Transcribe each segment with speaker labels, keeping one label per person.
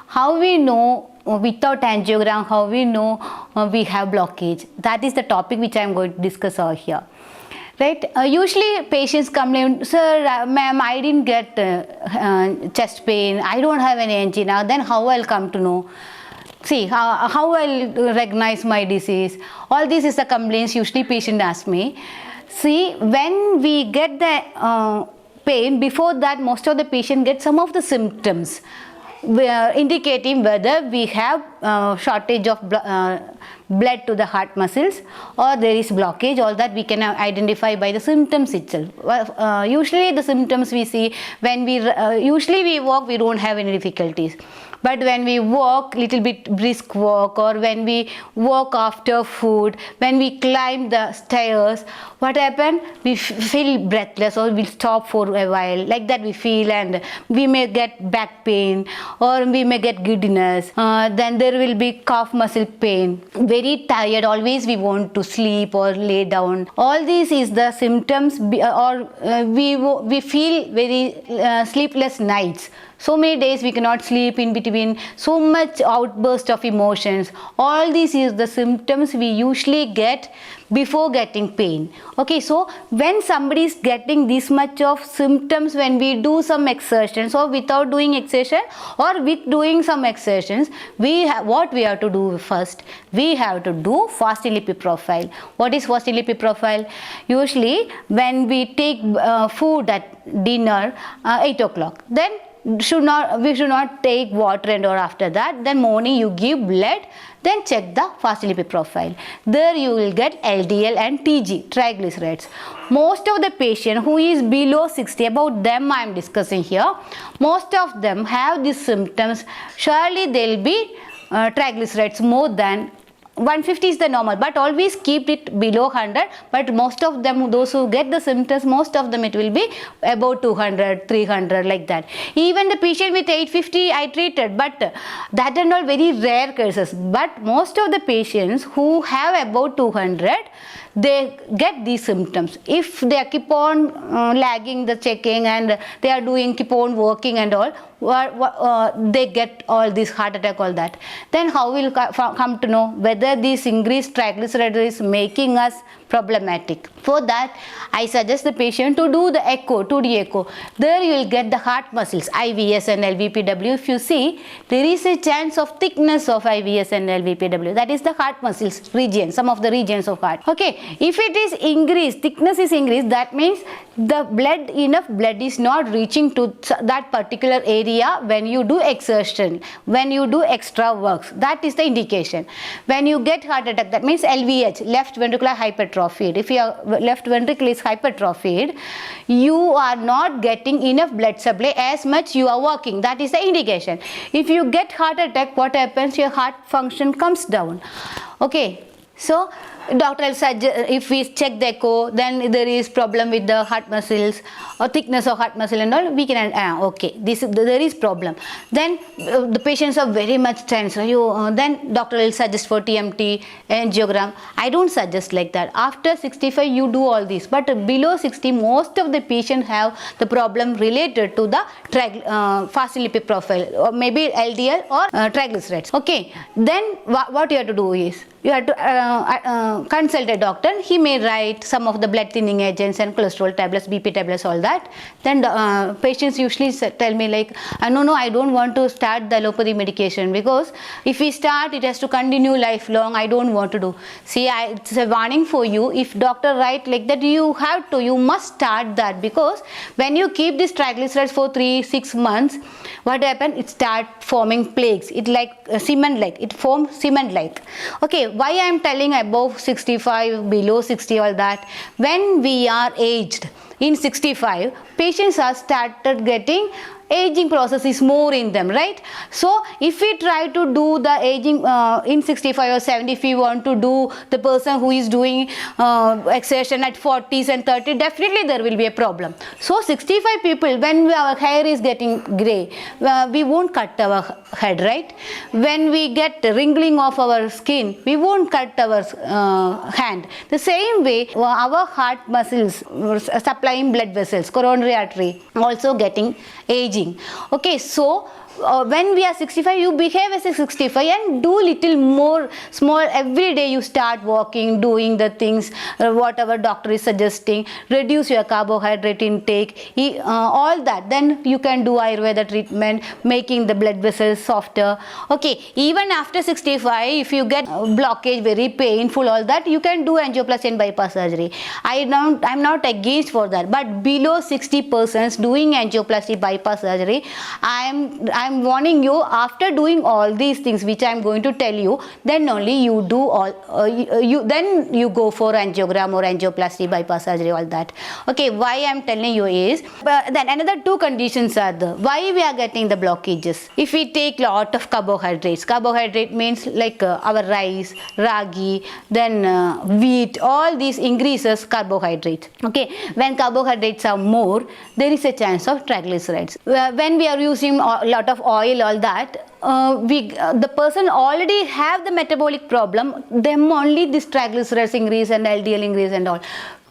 Speaker 1: how we know without angiogram, how we know we have blockage. That is the topic which I am going to discuss over here. Right? Usually patients complain, sir, ma'am, I didn't get chest pain, I don't have any angina, then how I'll come to know? See, how I'll recognize my disease? All this is the complaints usually patient ask me. See, when we get the pain, before that most of the patient get some of the symptoms indicating whether we have shortage of blood to the heart muscles or there is blockage. All that we can identify by the symptoms itself. Usually the symptoms we see when we usually we walk, we don't have any difficulties. But when we walk, little bit brisk walk, or when we walk after food, when we climb the stairs, what happen? We feel breathless, or we'll stop for a while. Like that we feel, and we may get back pain, or we may get giddiness. Then there will be calf muscle pain. Very tired, always we want to sleep or lay down. All these is the symptoms, we feel very sleepless nights. So many days we cannot sleep in between, so much outburst of emotions. All these is the symptoms we usually get before getting pain. Okay, so when somebody is getting this much of symptoms when we do some exertions, or without doing exertion, or with doing some exertions, what we have to do first? We have to do fasting lipid profile. What is fasting lipid profile? Usually when we take food at dinner 8 o'clock, then we should not take water and or after that. Then morning you give blood, then check the fasting lipid profile. There you will get LDL and TG, triglycerides. Most of the patient who is below 60, about them I am discussing here, most of them have these symptoms. Surely there will be triglycerides more than 150 is the normal, but always keep it below 100. But most of them, those who get the symptoms, most of them it will be about 200, 300, like that. Even the patient with 850 I treated, but that and all very rare cases. But most of the patients who have about 200, they get these symptoms. If they keep on lagging the checking and they are keep on working and all, they get all this heart attack, all that. Then how will come to know whether this increased triglyceride is making us problematic? For that, I suggest the patient to do the echo, 2D echo. There you will get the heart muscles, IVS and LVPW. If you see, there is a chance of thickness of IVS and LVPW. That is the heart muscles region, some of the regions of heart. Okay, if it is increased, thickness is increased, that means the enough blood is not reaching to that particular area when you do exertion, when you do extra works. That is the indication. When you get heart attack, that means LVH, left ventricular hypertrophied. If your left ventricle is hypertrophied, you are not getting enough blood supply as much you are working. That is the indication. If you get heart attack, what happens? Your heart function comes down. Okay, so doctor will suggest, if we check the echo, then there is problem with the heart muscles or thickness of heart muscle and all, we can okay, there is problem. Then the patients are very much tense. Then doctor will suggest for TMT, angiogram. I don't suggest like that. After 65 you do all this, but below 60 most of the patients have the problem related to the fasting lipid profile, or maybe LDL or triglycerides. Okay, then what you have to do is you have to consult a doctor. He may write some of the blood thinning agents and cholesterol tablets, BP tablets, all that. Then patients usually tell me like, no, I don't want to start the allopathy medication, because if we start, it has to continue lifelong. I don't want to do. See, it's a warning for you. If doctor write like that, you must start that, because when you keep this triglycerides for 3-6 months, what happens? It start forming plaques. It like cement like. It forms cement like. Okay, why I am telling above 65, below 60, all that? When we are aged, in 65, patients are started getting aging process is more in them, right? So if we try to do the aging in 65 or 70, if we want to do the person who is doing exertion at 40s and 30, definitely there will be a problem. So 65 people, when our hair is getting grey, we won't cut our head, right? When we get wrinkling of our skin, we won't cut our hand. The same way, our heart muscles supplying blood vessels, coronary artery, also getting aging. Okay, so when we are 65, you behave as a 65 and do little more small. Every day you start walking, doing the things whatever doctor is suggesting, reduce your carbohydrate intake, all that. Then you can do Ayurveda treatment, making the blood vessels softer. Okay, even after 65, if you get blockage, very painful, all that, you can do angioplasty and bypass surgery. I'm not against for that, but below 60% doing angioplasty bypass surgery, I'm warning you, after doing all these things which I'm going to tell you, then only you do all then you go for angiogram or angioplasty bypass surgery, all that. Okay, why I'm telling you is, then another two conditions are there why we are getting the blockages. If we take lot of carbohydrates, carbohydrate means like our rice, ragi, then wheat, all these increases carbohydrate. Okay, when carbohydrates are more, there is a chance of triglycerides. When we are using a lot of oil, all that, the person already have the metabolic problem, them only this triglycerides increase and LDL increase and all.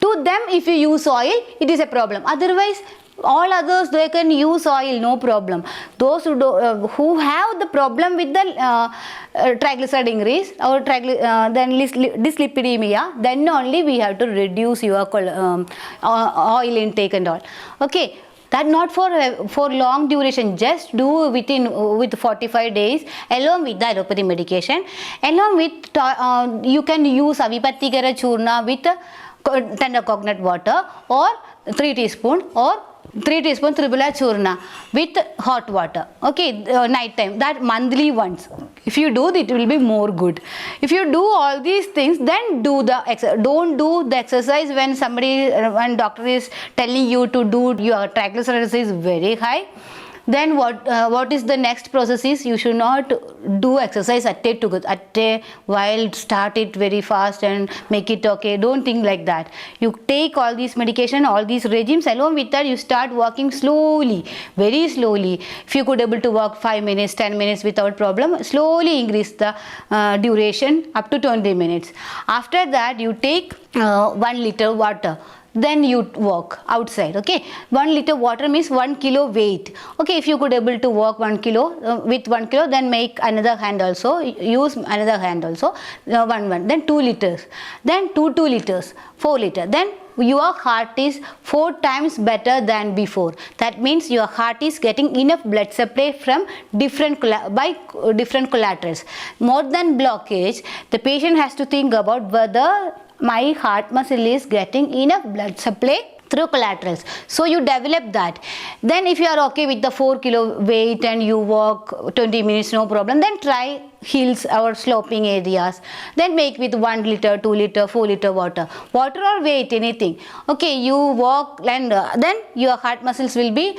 Speaker 1: To them, if you use oil, it is a problem. Otherwise, all others, they can use oil, no problem. Those who have the problem with the triglyceride increase or then dyslipidemia, then only we have to reduce your oil intake and all. Okay, that not for long duration, just do with 45 days along with the allopathy medication. Along with you can use Avipattikara Churna with tender coconut water, or 3 teaspoon or 3 teaspoon Tribala Churna with hot water. Okay, night time, that monthly once. If you do, it will be more good. If you do all these things, then do the don't do the exercise when doctor is telling you to do, your triglycerides is very high. Then what is the next process is, you should not do exercise while start it very fast and make it okay. Don't think like that. You take all these medication, all these regimes, along with that you start walking slowly, very slowly. If you could able to walk 5 minutes, 10 minutes without problem, slowly increase the duration up to 20 minutes. After that, you take 1 liter water. Then you walk outside. Okay, 1 liter water means 1 kilo weight. Okay, if you could able to walk 1 kilo with 1 kilo, then make another hand also, use another hand also, 1 then 2 liters, then 2 liters, 4 liter, then your heart is 4 times better than before. That means your heart is getting enough blood supply from different collaterals. More than blockage, the patient has to think about whether my heart muscle is getting enough blood supply through collaterals. So you develop that. Then if you are okay with the 4 kilo weight and you walk 20 minutes, no problem, then try hills or sloping areas. Then make with 1 liter, 2 liter, 4 liter water or weight, anything. Okay, you walk and then your heart muscles will be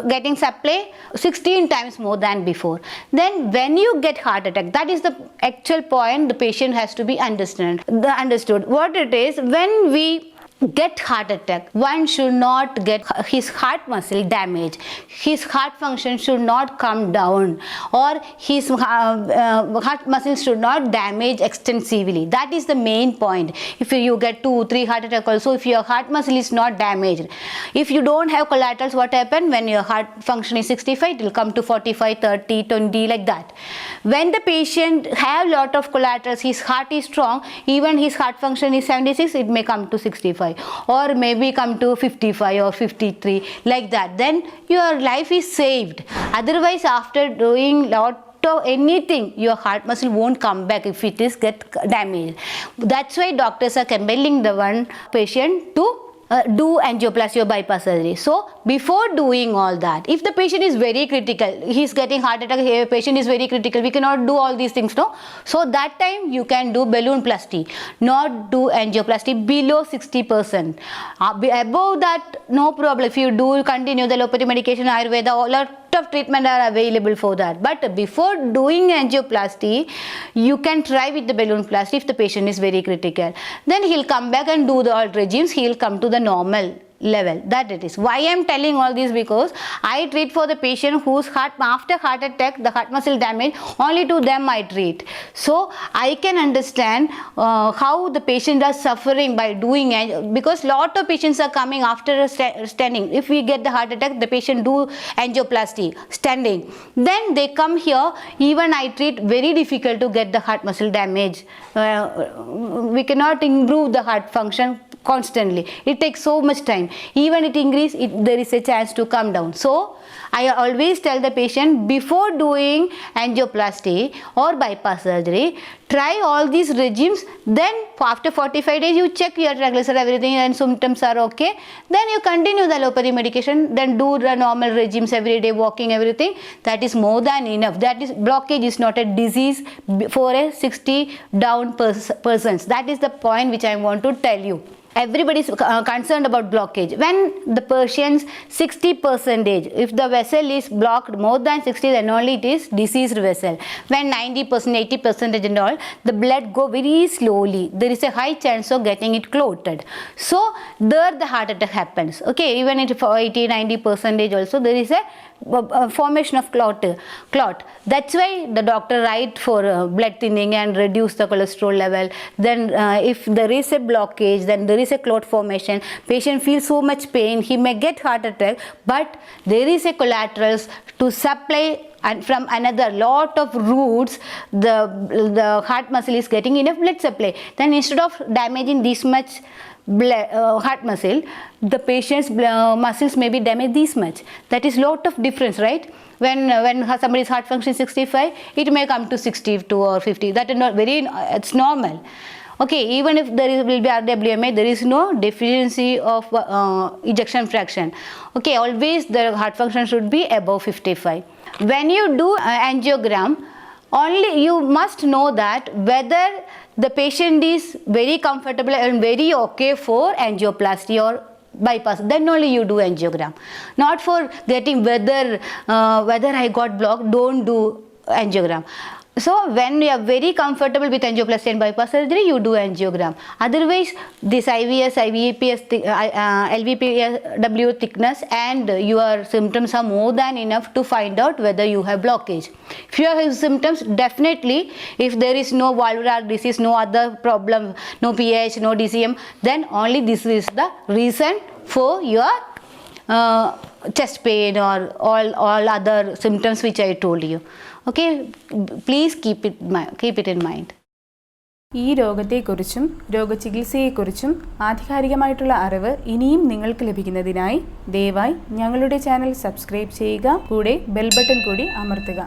Speaker 1: getting supply 16 times more than before. Then when you get heart attack, that is the actual point the patient has to be understood. What it is, when we get heart attack, one should not get his heart muscle damaged, his heart function should not come down, or his heart muscles should not damage extensively. That is the main point. If you get 2-3 heart attack also, if your heart muscle is not damaged, if you don't have collaterals, what happen when your heart function is 65, it will come to 45, 30, 20, like that. When the patient have lot of collaterals, his heart is strong, even his heart function is 76, it may come to 65 or maybe come to 55 or 53, like that. Then your life is saved. Otherwise, after doing lot of anything, your heart muscle won't come back if it is get damaged. That's why doctors are compelling the one patient to do angioplasty or bypass surgery. So before doing all that, if the patient is very critical, he is getting heart attack, patient is very critical, we cannot do all these things, no. So that time you can do balloonplasty, not do angioplasty below 60%. Above that, no problem. If you do continue the allopathy medication, Ayurveda, all lot of treatment are available for that. But before doing angioplasty, you can try with the balloonplasty if the patient is very critical. Then he'll come back and do the all regimes, he'll come to the normal level. That it is. Why I am telling all this? Because I treat for the patient whose heart, after heart attack, the heart muscle damage, only to them I treat. So I can understand how the patient are suffering by doing it, because lot of patients are coming after a standing. If we get the heart attack, the patient do angioplasty standing, then they come here. Even I treat, very difficult to get the heart muscle damage. We cannot improve the heart function constantly. It takes so much time. Even it increase, there is a chance to come down. So I always tell the patient, before doing angioplasty or bypass surgery, try all these regimes. Then after 45 days you check your triglyceride, everything, and symptoms are okay, then you continue the allopathy medication, then do the normal regimes every day, walking, everything. That is more than enough. That is, blockage is not a disease for a 60 down persons. That is the point which I want to tell you. Everybody is concerned about blockage. When the patient's 60%, if the vessel is blocked more than 60, then only it is diseased vessel. When 90%, 80% and all, the blood go very slowly. There is a high chance of getting it clotted. So there the heart attack happens. Okay, even if 80, 90% also, there is a formation of clot. That's why the doctor write for blood thinning and reduce the cholesterol level. Then if there is a blockage, then there is a clot formation, patient feels so much pain, he may get heart attack, but there is a collaterals to supply, and from another lot of routes the heart muscle is getting enough blood supply. Then instead of damaging this much heart muscle, the patient's muscles may be damaged this much. That is lot of difference, right? When somebody's heart function is 65, it may come to 62 or 50. That is not very, it's normal. Okay, even if will be RWMA, there is no deficiency of ejection fraction. Okay, always the heart function should be above 55. When you do angiogram, only you must know that whether the patient is very comfortable and very okay for angioplasty or bypass, then only you do angiogram. Not for getting whether I got blocked, don't do angiogram. So when you are very comfortable with angioplasty and bypass surgery, you do angiogram. Otherwise, this IVS, IVPS, LVPW thickness and your symptoms are more than enough to find out whether you have blockage. If you have symptoms, definitely, if there is no valvular disease, no other problem, no PH, no DCM, then only this is the reason for your chest pain or all other symptoms which I told you. Okay, please keep it in mind.
Speaker 2: ഈ രോഗത്തെക്കുറിച്ചും രോഗചികിത്സയെക്കുറിച്ചും ആധികാരികമായിട്ടുള്ള അറിവ് ഇനിയും നിങ്ങൾക്ക് ലഭിക്കുന്നതിനായി ദയവായി ഞങ്ങളുടെ channel subscribe ചെയ്യുക, കൂടെ bell button കൂടി അമർത്തുക.